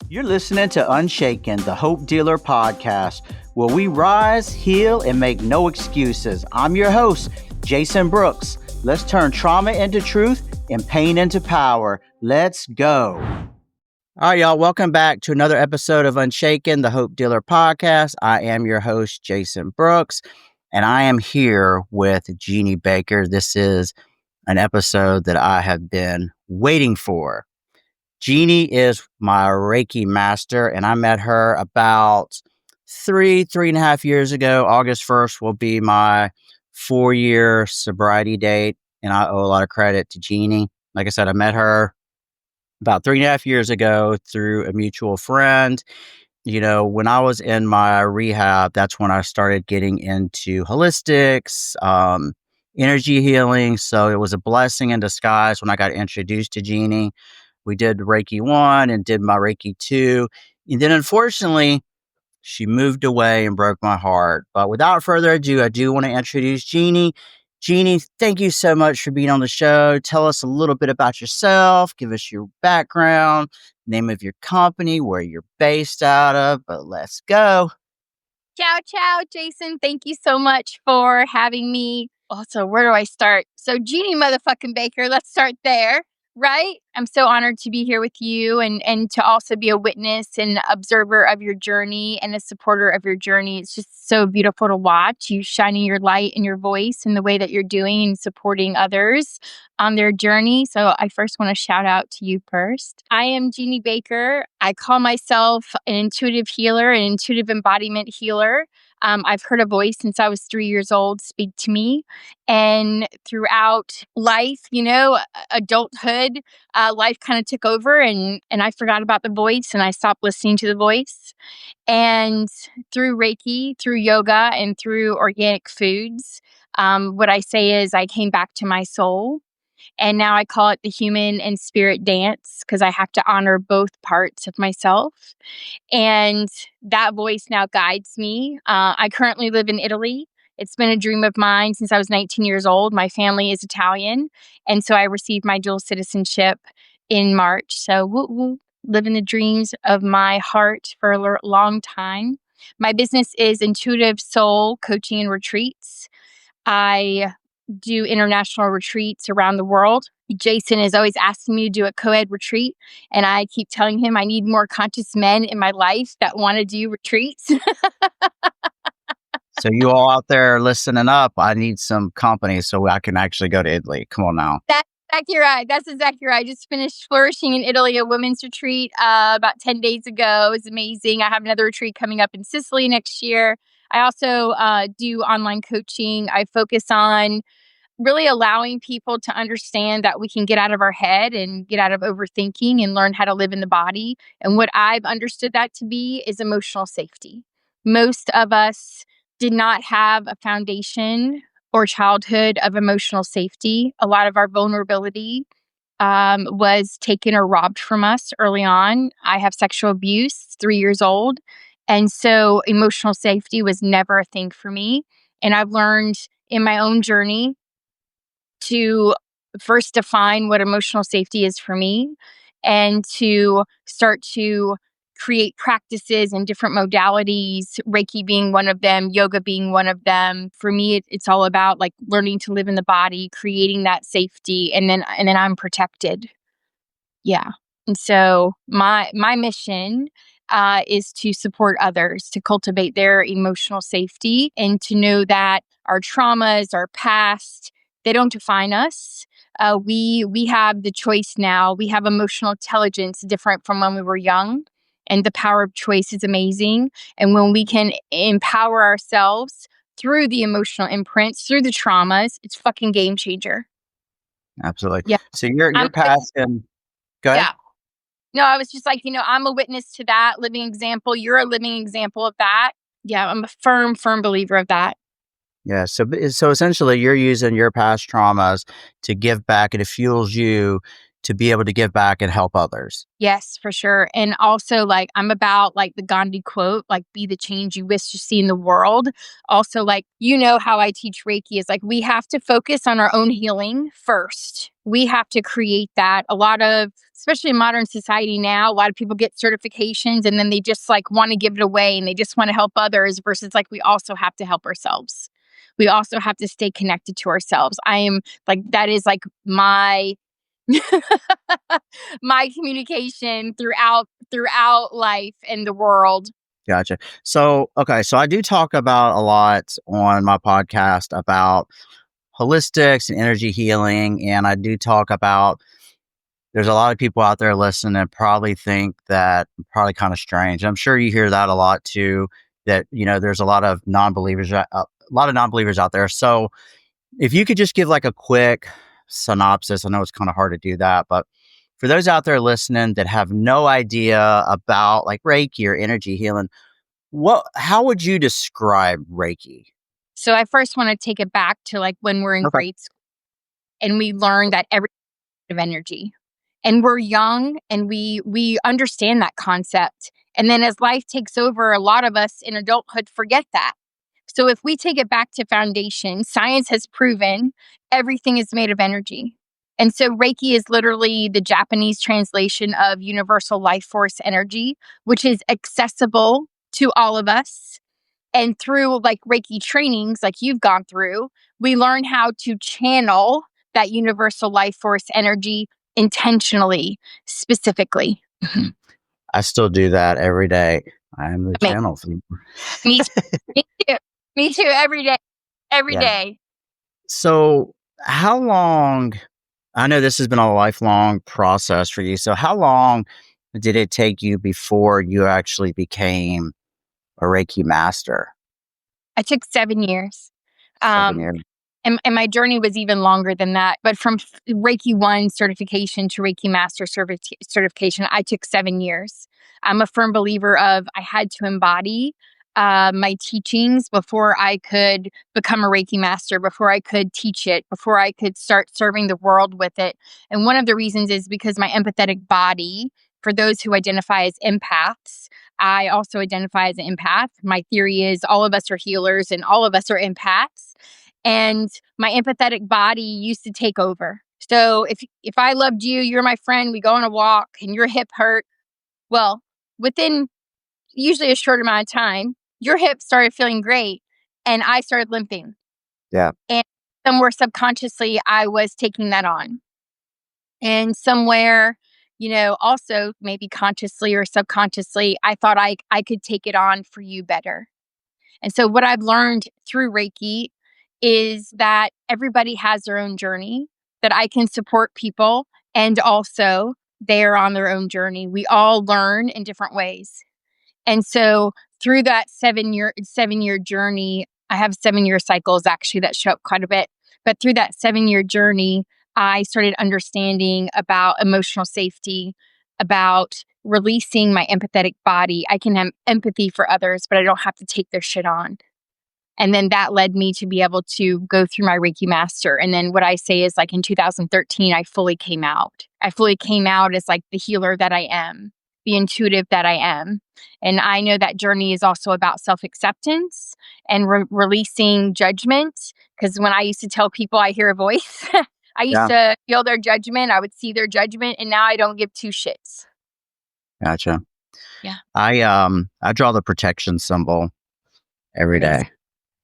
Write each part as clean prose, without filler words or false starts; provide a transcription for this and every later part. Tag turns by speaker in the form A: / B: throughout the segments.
A: You're listening to Unshaken, the Hope Dealer podcast, where we rise, heal, and make no excuses. I'm your host, Jason Brooks. Let's turn trauma into truth and pain into power. Let's go. All right, y'all. Welcome back to another episode of Unshaken, the Hope Dealer podcast. I am your host, Jason Brooks, and I am here with Jeanie Baker. This is an episode that I have been waiting for. Jeanie is my Reiki Master, and I met her about three and a half years ago. August 1st will be my 4-year sobriety date, and I owe a lot of credit to Jeanie. Like I said, I met her about 3.5 years ago through a mutual friend. You know, when I was in my rehab, that's when I started getting into holistics, energy healing. So it was a blessing in disguise when I got introduced to Jeanie. We did Reiki 1 and did my Reiki 2. And then unfortunately, she moved away and broke my heart. But without further ado, I do want to introduce Jeanie. Jeanie, thank you so much for being on the show. Tell us a little bit about yourself. Give us your background, name of your company, where you're based out of. But let's go.
B: Ciao, Jason. Thank you so much for having me. Also, where do I start? So, Jeanie motherfucking Baker, let's start there, right? I'm so honored to be here with you and to also be a witness and observer of your journey and a supporter of your journey. It's just so beautiful to watch you shining your light and your voice in the way that you're doing and supporting others on their journey. So I first want to shout out to you first. I am Jeanie Baker. I call myself an intuitive healer, an intuitive embodiment healer. I've heard a voice since I was 3 years old speak to me. And throughout life, adulthood, life kind of took over and I forgot about the voice and I stopped listening to the voice. And through Reiki, through yoga, and through organic foods, what I say is I came back to my soul. And now I call it the human and spirit dance because I have to honor both parts of myself. And that voice now guides me. I currently live in Italy. It's been a dream of mine since I was 19 years old. My family is Italian. And so I received my dual citizenship in March. So woo woo, living the dreams of my heart for a long time. My business is Intuitive Soul Coaching and Retreats. I do international retreats around the world. Jason is always asking me to do a co-ed retreat. And I keep telling him I need more conscious men in my life that want to do retreats.
A: So you all out there listening up, I need some company so I can actually go to Italy. Come on now.
B: That's exactly right. That's exactly right. I just finished Flourishing in Italy, a women's retreat about 10 days ago. It was amazing. I have another retreat coming up in Sicily next year. I also do online coaching. I focus on really allowing people to understand that we can get out of our head and get out of overthinking and learn how to live in the body. And what I've understood that to be is emotional safety. Most of us did not have a foundation or childhood of emotional safety. A lot of our vulnerability was taken or robbed from us early on. I have sexual abuse, 3 years old. And so emotional safety was never a thing for me. And I've learned in my own journey to first define what emotional safety is for me and to start to create practices and different modalities, Reiki being one of them, yoga being one of them. For me, it's all about like learning to live in the body, creating that safety, and then I'm protected. Yeah. And so my mission is to support others, to cultivate their emotional safety and to know that our traumas, our past, they don't define us. We have the choice now. We have emotional intelligence different from when we were young. And the power of choice is amazing. And when we can empower ourselves through the emotional imprints, through the traumas, it's fucking game changer.
A: Absolutely.
B: Yeah.
A: So you're past him. Go ahead.
B: Yeah. No, I was just like, I'm a witness to that living example. You're a living example of that. Yeah, I'm a firm believer of that.
A: Yeah. So essentially you're using your past traumas to give back and it fuels you to be able to give back and help others.
B: Yes, for sure. And also, like, I'm about like the Gandhi quote, like, be the change you wish to see in the world. Also, like, how I teach Reiki is like, we have to focus on our own healing first. We have to create that. A lot of, especially in modern society now, a lot of people get certifications and then they just like want to give it away and they just want to help others versus like, we also have to help ourselves. We also have to stay connected to ourselves. I am like, that is like my my communication throughout life and the world.
A: Gotcha. So, okay. So I do talk about a lot on my podcast about holistics and energy healing. And I do talk about, there's a lot of people out there listening that probably think that I'm probably kind of strange. I'm sure you hear that a lot too, that, there's a lot of non-believers out there. So if you could just give like a quick synopsis, I know it's kind of hard to do that, but for those out there listening that have no idea about like Reiki or energy healing, how would you describe Reiki?
B: So I first want to take it back to like when we're in
A: Okay.
B: grade school and we learn that every of energy. And we're young and we understand that concept. And then as life takes over, a lot of us in adulthood forget that. So if we take it back to foundation, science has proven everything is made of energy. And so Reiki is literally the Japanese translation of universal life force energy, which is accessible to all of us. And through like Reiki trainings, like you've gone through, we learn how to channel that universal life force energy intentionally, specifically.
A: I still do that every day. I'm the channel for
B: Me too. Me too. Me too. Every day. Every
A: Yeah.
B: day.
A: So how long, I know this has been a lifelong process for you. So how long did it take you before you actually became a Reiki master?
B: I took 7 years.
A: 7 years.
B: And my journey was even longer than that. But from Reiki 1 certification to Reiki Master certification, I took 7 years. I'm a firm believer of I had to embody my teachings before I could become a Reiki Master, before I could teach it, before I could start serving the world with it. And one of the reasons is because my empathetic body, for those who identify as empaths, I also identify as an empath. My theory is all of us are healers and all of us are empaths. And my empathetic body used to take over. So if I loved you, you're my friend, we go on a walk and your hip hurt, well, within usually a short amount of time, your hip started feeling great and I started limping.
A: Yeah.
B: And somewhere subconsciously, I was taking that on. And somewhere, also maybe consciously or subconsciously, I thought I could take it on for you better. And so what I've learned through Reiki is that everybody has their own journey, that I can support people and also they're on their own journey. We all learn in different ways. And so through that 7-year journey, I have 7-year cycles actually that show up quite a bit. But through that 7-year journey, I started understanding about emotional safety, about releasing my empathetic body. I can have empathy for others, but I don't have to take their shit on. And then that led me to be able to go through my Reiki Master. And then what I say is like in 2013, I fully came out. I fully came out as like the healer that I am, the intuitive that I am. And I know that journey is also about self-acceptance and releasing judgment. Because when I used to tell people I hear a voice, I used to feel their judgment. I would see their judgment. And now I don't give two shits.
A: Gotcha.
B: Yeah.
A: I draw the protection symbol every day.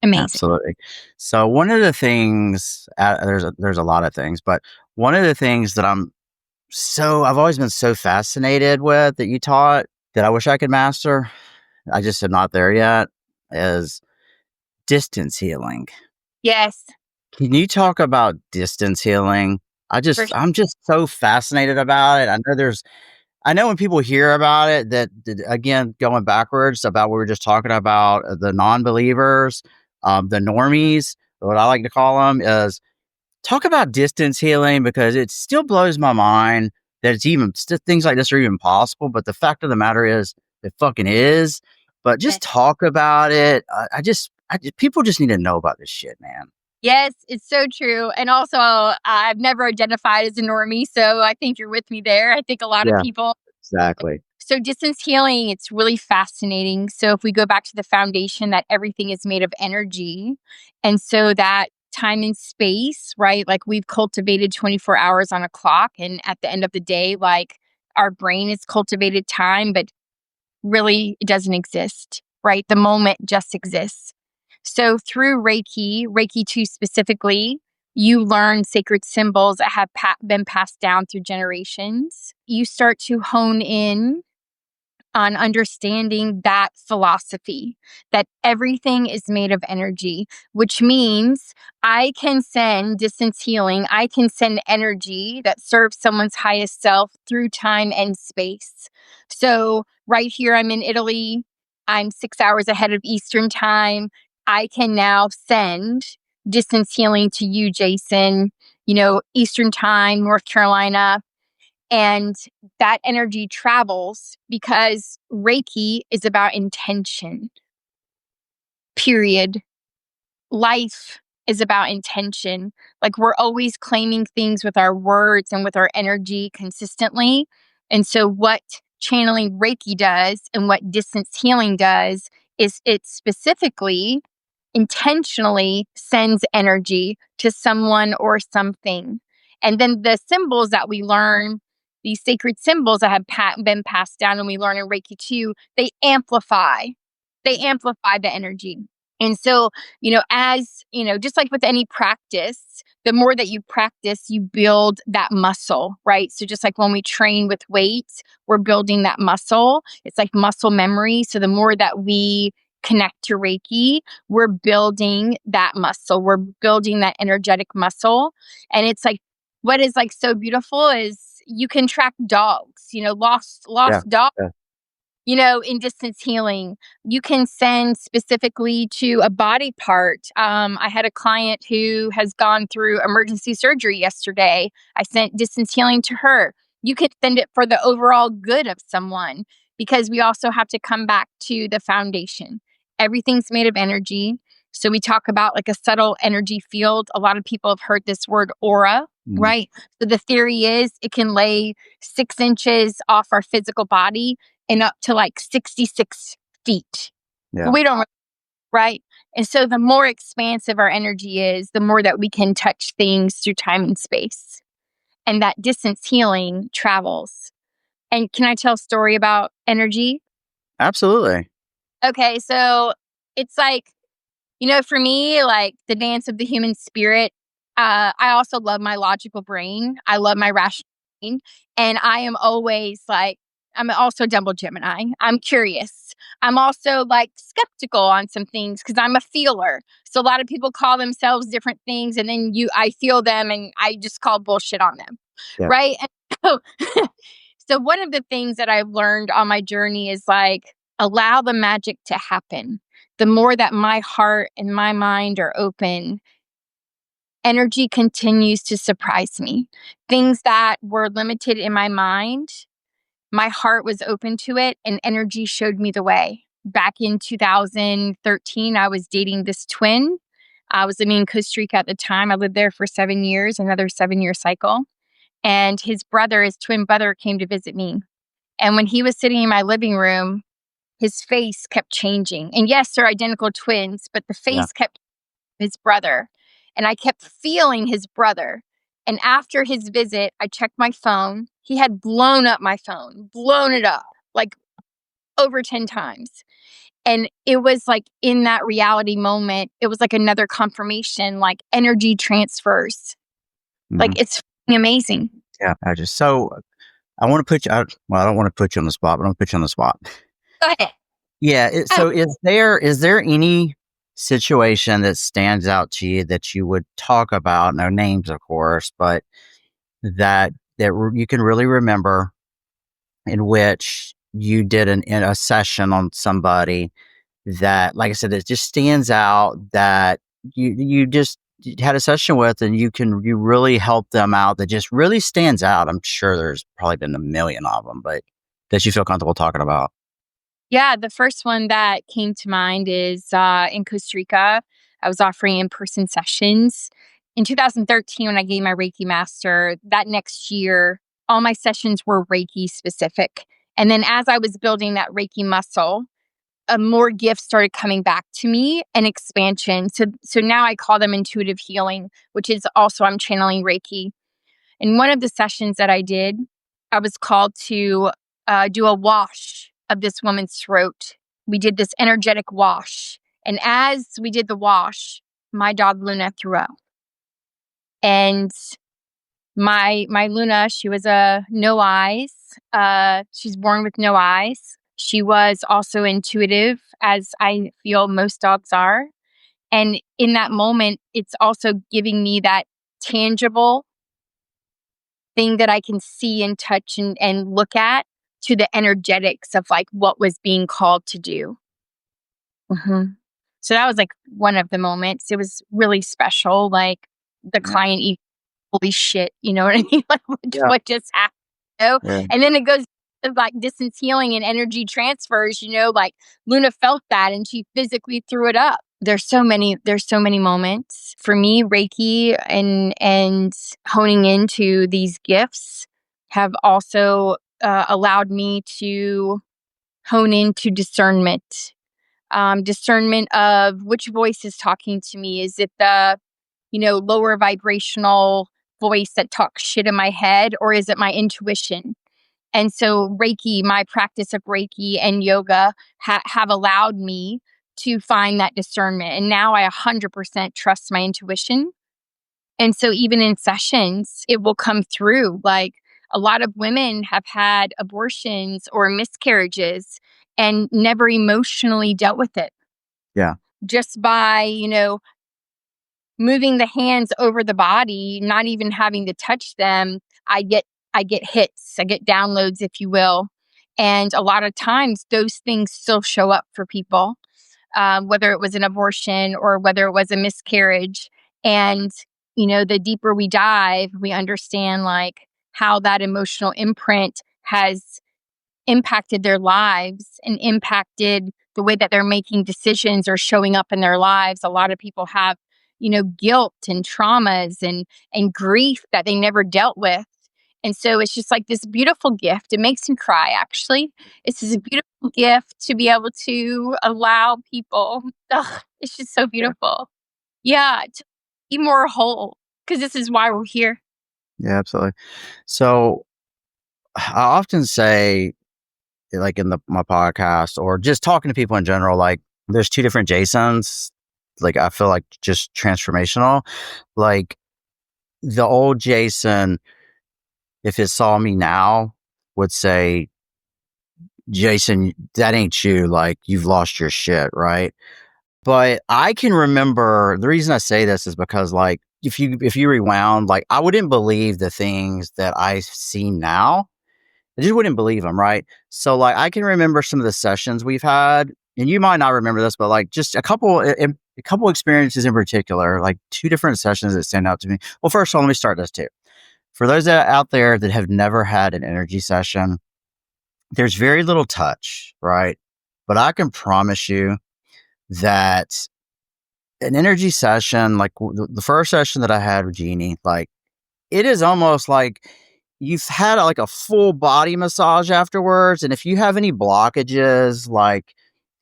B: Amazing.
A: Absolutely. So one of the things, there's a lot of things, but one of the things that I've always been so fascinated with that you taught that I wish I could master, I just am not there yet, is distance healing.
B: Yes.
A: Can you talk about distance healing? I'm just so fascinated about it. I know when people hear about it that again, going backwards about what we were just talking about, the non-believers, the normies, what I like to call them, is talk about distance healing, because it still blows my mind that it's even things like this are even possible. But the fact of the matter is, it fucking is. But just talk about it. People just need to know about this shit, man.
B: Yes, it's so true. And also, I've never identified as a normie, so I think you're with me there. I think a lot of
A: Yeah,
B: people.
A: exactly.
B: So, distance healing, it's really fascinating. So, if we go back to the foundation that everything is made of energy, and so that time and space, right? Like we've cultivated 24 hours on a clock, and at the end of the day, like our brain has cultivated time, but really it doesn't exist, right? The moment just exists. So through Reiki 2 specifically, you learn sacred symbols that have been passed down through generations. You start to hone in on understanding that philosophy that everything is made of energy, which means I can send distance healing, I can send energy that serves someone's highest self through time and space. So, right here, I'm in Italy, I'm 6 hours ahead of Eastern time. I can now send distance healing to you, Jason, Eastern time, North Carolina. And that energy travels because Reiki is about intention, period. Life is about intention. Like we're always claiming things with our words and with our energy consistently. And so, what channeling Reiki does and what distance healing does is it specifically intentionally sends energy to someone or something. And then the symbols that we learn, these sacred symbols that have been passed down and we learn in Reiki 2, they amplify. They amplify the energy. And so, just like with any practice, the more that you practice, you build that muscle, right? So just like when we train with weights, we're building that muscle. It's like muscle memory. So the more that we connect to Reiki, we're building that muscle. We're building that energetic muscle. And it's like, what is like so beautiful is you can track dogs,
A: Yeah.
B: lost dogs,
A: Yeah.
B: in distance healing. You can send specifically to a body part. I had a client who has gone through emergency surgery yesterday. I sent distance healing to her. You can send it for the overall good of someone because we also have to come back to the foundation. Everything's made of energy. So we talk about like a subtle energy field. A lot of people have heard this word aura,
A: Mhm.
B: right? So the theory is it can lay 6 inches off our physical body and up to like 66 feet.
A: Yeah.
B: But we don't, right? And so the more expansive our energy is, the more that we can touch things through time and space. And that distance healing travels. And can I tell a story about energy?
A: Absolutely.
B: Okay, so it's like, for me, like the dance of the human spirit, I also love my logical brain. I love my rational brain. And I am always like, I'm also double Gemini. I'm curious. I'm also like skeptical on some things because I'm a feeler. So a lot of people call themselves different things and then I feel them and I just call bullshit on them.
A: Yeah.
B: Right. And so, so one of the things that I've learned on my journey is like, allow the magic to happen. The more that my heart and my mind are open, energy continues to surprise me. Things that were limited in my mind, my heart was open to it, and energy showed me the way. Back in 2013, I was dating this twin. I was living in Costa Rica at the time. I lived there for 7 years, another 7 year cycle. And his twin brother, came to visit me. And when he was sitting in my living room, his face kept changing. And yes, they're identical twins, but the
A: Yeah.
B: face kept his brother. And I kept feeling his brother. And after his visit, I checked my phone. He had blown up my phone, blown it up like over 10 times. And it was like in that reality moment, it was like another confirmation, like energy transfers.
A: Mhm.
B: Like it's amazing.
A: Yeah. I want to put you out. Well, I don't want to put you on the spot, but I'm going to put you on the spot.
B: Go ahead.
A: Yeah.
B: Oh,
A: So is there any situation that stands out to you that you would talk about? No names, of course, but that you can really remember in which you did in a session on somebody that, like I said, it just stands out that you just had a session with and you really help them out that just really stands out. I'm sure there's probably been a million of them, but that you feel comfortable talking about.
B: yeah, the first one that came to mind is in Costa Rica. I was offering in-person sessions. In 2013, when I gave my Reiki Master, that next year, all my sessions were Reiki specific. And then as I was building that Reiki muscle, more gifts started coming back to me and expansion. So now I call them intuitive healing, which is also I'm channeling Reiki. In one of the sessions that I did, I was called to do a wash of this woman's throat. We did this energetic wash. And as we did the wash, my dog Luna threw up. And my Luna, she was no eyes. She's born with no eyes. She was also intuitive, as I feel most dogs are. And in that moment, it's also giving me that tangible thing that I can see and touch and look at, to the energetics of like what was being called to do. Mm-hmm. So that was like one of the moments. It was really special. Like the client, holy shit, you know what I mean? Like what just happened? You know?
A: Yeah.
B: And then it goes to like distance healing and energy transfers, you know, like Luna felt that and she physically threw it up. There's so many moments for me. Reiki and honing into these gifts have also allowed me to hone into discernment. Discernment of which voice is talking to me. Is it the, lower vibrational voice that talks shit in my head, or is it my intuition? And so Reiki, my practice of Reiki and yoga have allowed me to find that discernment. And now I 100% trust my intuition. And so even in sessions, it will come through. Like a lot of women have had abortions or miscarriages and never emotionally dealt with it.
A: Yeah.
B: Just by, moving the hands over the body, not even having to touch them, I get hits, I get downloads, if you will. And a lot of times those things still show up for people, whether it was an abortion or whether it was a miscarriage. And, the deeper we dive, we understand like how that emotional imprint has impacted their lives and impacted the way that they're making decisions or showing up in their lives. A lot of people have, guilt and traumas and grief that they never dealt with. And so it's just like this beautiful gift. It makes me cry, actually. It's just a beautiful gift to be able to allow people. It's just so beautiful. Yeah, to be more whole, because this is why we're here.
A: Yeah, absolutely. So I often say, like in my podcast or just talking to people in general, like there's two different Jasons. Like I feel like just transformational. Like the old Jason, if it saw me now, would say, Jason, that ain't you. Like you've lost your shit, right? But I can remember, the reason I say this is because like if you rewound, like I wouldn't believe the things that I see now. I just wouldn't believe them, right? So like I can remember some of the sessions we've had, and you might not remember this, but like just a couple experiences in particular, like two different sessions that stand out to me. Well, first of all, let me start this too. For those that out there that have never had an energy session, there's very little touch, right? But I can promise you that an energy session, like the first session that I had with Jeanie, like it is almost like you've had like a full body massage afterwards. And if you have any blockages, like,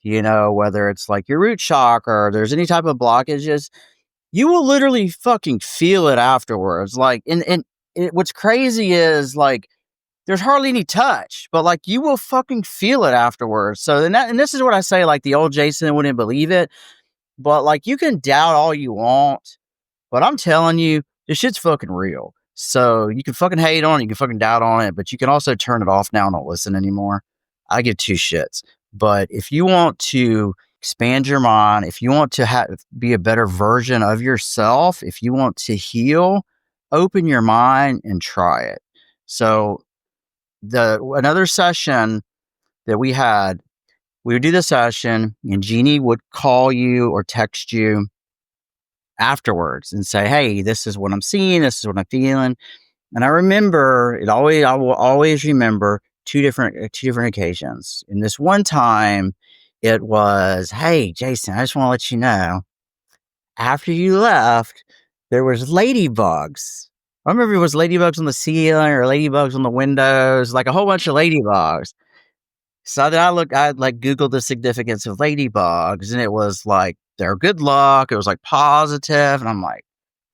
A: whether it's like your root chakra or there's any type of blockages, you will literally fucking feel it afterwards. Like, what's crazy is like, there's hardly any touch, but like you will fucking feel it afterwards. So and this is what I say, like the old Jason wouldn't believe it, but like you can doubt all you want, but I'm telling you, this shit's fucking real. So you can fucking hate on it, you can fucking doubt on it, but you can also turn it off now and not listen anymore. I give two shits. But if you want to expand your mind, if you want to be a better version of yourself, if you want to heal, open your mind and try it. So another session that we would do the session and Jeanie would call you or text you afterwards and say, hey, this is what I'm seeing, this is what I'm feeling. And I will always remember two different occasions. And this one time it was, hey, Jason, I just want to let you know, after you left, there was ladybugs. I remember it was ladybugs on the ceiling or ladybugs on the windows, like a whole bunch of ladybugs. So then I like Googled the significance of ladybugs, and it was like they're good luck. It was like positive, and I'm like,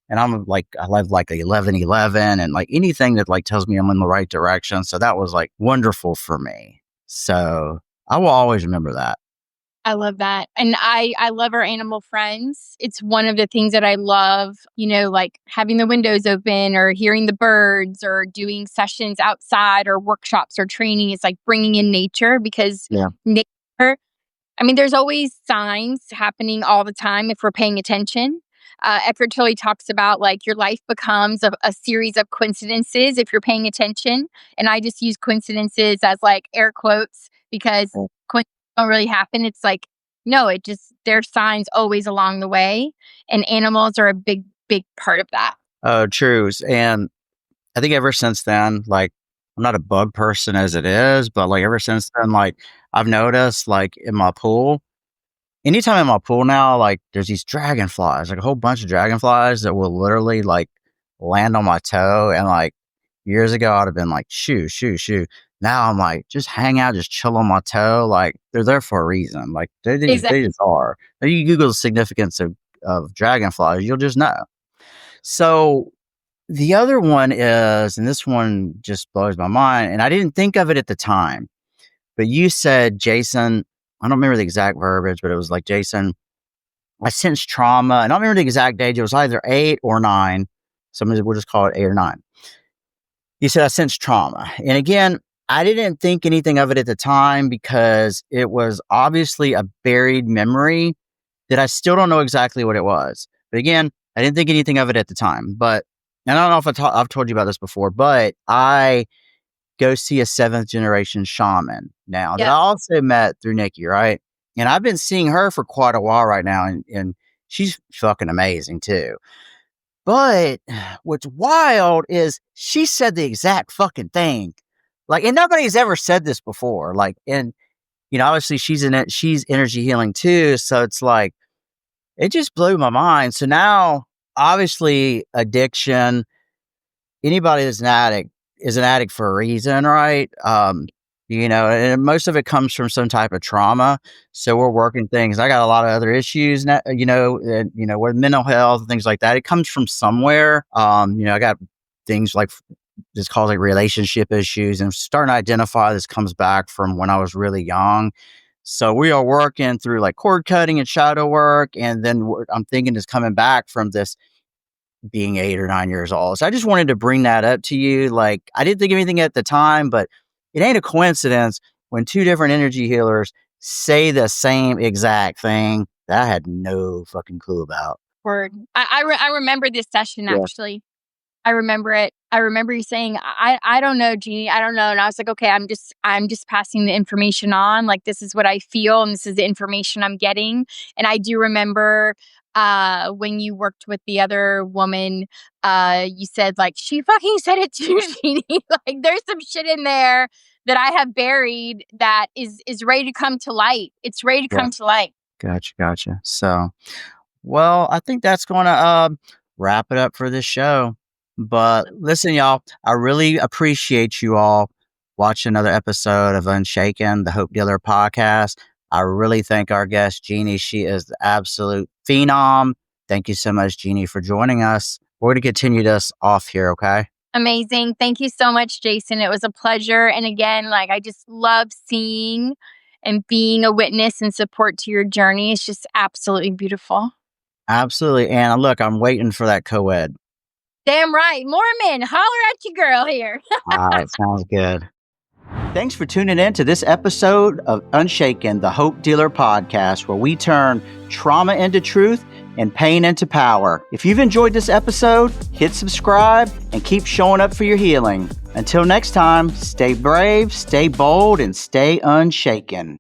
A: I love like the 1111 and like anything that like tells me I'm in the right direction. So that was like wonderful for me. So I will always remember that.
B: I love that. And I love our animal friends. It's one of the things that I love, like having the windows open or hearing the birds or doing sessions outside or workshops or training. It's like bringing in nature because
A: Yeah.
B: nature, there's always signs happening all the time if we're paying attention. Eckhart Tolle talks about like your life becomes a series of coincidences if you're paying attention. And I just use coincidences as like air quotes because coincidences don't really happen. It's like, no, there's signs always along the way. And animals are a big, big part of that.
A: Oh, true. And I think ever since then, like I'm not a bug person as it is, but like ever since then, like I've noticed like in my pool, anytime in my pool now, like there's these dragonflies, like a whole bunch of dragonflies that will literally like land on my toe. And like years ago, I'd have been like, shoo, shoo, shoo. Now I'm like, just hang out, just chill on my toe. Like they're there for a reason. Like they just are. If you Google the significance of dragonflies, you'll just know. So the other one is, and this one just blows my mind, and I didn't think of it at the time, but you said, Jason, I don't remember the exact verbiage, but it was like, Jason, I sensed trauma. I don't remember the exact age. It was either 8 or 9. We'll just call it 8 or 9. You said, I sensed trauma. And again, I didn't think anything of it at the time because it was obviously a buried memory that I still don't know exactly what it was. But again, I didn't think anything of it at the time. But, and I don't know if I've told you about this before, but I go see a 7th generation shaman now that I also met through Nikki, right? And I've been seeing her for quite a while right now, and she's fucking amazing too. But what's wild is she said the exact fucking thing. Like, and nobody's ever said this before. Like, and obviously she's energy healing too. So it's like, it just blew my mind. So now, obviously, addiction, anybody that's an addict is an addict for a reason, right? And most of it comes from some type of trauma. So we're working things. I got a lot of other issues, with mental health and things like that. It comes from somewhere. I got things like just called like relationship issues, and starting to identify this comes back from when I was really young. So we are working through like cord cutting and shadow work. And then I'm thinking is coming back from this being 8 or 9 years old. So I just wanted to bring that up to you. Like, I didn't think of anything at the time, but it ain't a coincidence when 2 different energy healers say the same exact thing that I had no fucking clue about.
B: Word. I remember this session actually. I remember it. I remember you saying, I don't know, Jeanie, I don't know. And I was like, okay, I'm just passing the information on. Like, this is what I feel and this is the information I'm getting. And I do remember when you worked with the other woman, you said like, she fucking said it too, Jeanie. Like, there's some shit in there that I have buried that is ready to come to light. It's ready to come to light.
A: Gotcha. So, well, I think that's going to wrap it up for this show. But listen, y'all, I really appreciate you all watching another episode of Unshaken, the Hope Dealer podcast. I really thank our guest, Jeanie. She is the absolute phenom. Thank you so much, Jeanie, for joining us. We're going to continue this off here, okay?
B: Amazing. Thank you so much, Jason. It was a pleasure. And again, like, I just love seeing and being a witness and support to your journey. It's just absolutely beautiful.
A: Absolutely. And look, I'm waiting for that co-ed.
B: Damn right. Mormon, holler at your girl here.
A: All right, sounds good. Thanks for tuning in to this episode of Unshaken, the Hope Dealer podcast, where we turn trauma into truth and pain into power. If you've enjoyed this episode, hit subscribe and keep showing up for your healing. Until next time, stay brave, stay bold, and stay unshaken.